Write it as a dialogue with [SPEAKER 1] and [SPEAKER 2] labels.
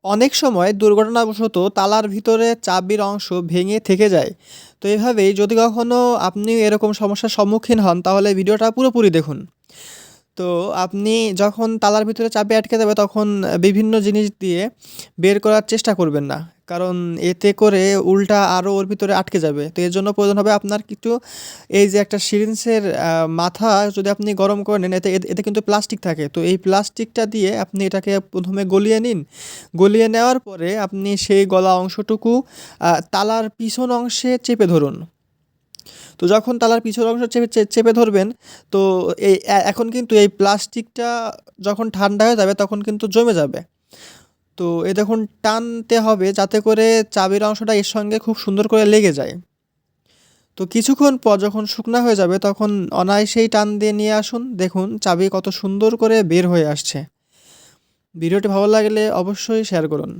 [SPEAKER 1] অনেক সময় দুর্ঘটনাবশত তালার ভিতরে চাবির অংশ ভেঙে থেকে যায়। তো এভাবেই যদি কখনো আপনি এরকম সমস্যার সম্মুখীন হন তাহলে ভিডিওটা পুরোপুরি দেখুন। তো আপনি যখন তালার ভিতরে চাবি আটকে যাবে তখন বিভিন্ন জিনিস দিয়ে বের করার চেষ্টা করবেন না। কারণ এতে করে উল্টা আরও ওর ভিতরে আটকে যাবে। তো এর জন্য প্রয়োজন হবে আপনার কিছু এই যে একটা সিরিঞ্জের মাথা যদি আপনি গরম করে নেন এতে কিন্তু প্লাস্টিক থাকে। তো এই প্লাস্টিকটা দিয়ে আপনি এটাকে ১ম এ গলিয়ে নিন। গলিয়ে নেওয়ার পরে আপনি সেই গলা অংশটুকু তালার পিছন অংশে চেপে ধরুন। তো যখন তালার পিছন অংশ চেপে ধরবেন তো এখন কিন্তু এই প্লাস্টিকটা যখন ঠান্ডা হয়ে যাবে তখন কিন্তু জমে যাবে। তো এই দেখুন টানতে হবে যাতে করে চাবির অংশটা এর সঙ্গে খুব সুন্দর করে লেগে যায়। তো কিছুক্ষণ পর যখন শুকনা হয়ে যাবে তখন অনায়াসেই টান দিয়ে নিয়ে আসুন। দেখুন চাবি কত সুন্দর করে বের হয়ে আসছে। ভিডিওটি ভালো লাগলে অবশ্যই শেয়ার করুন।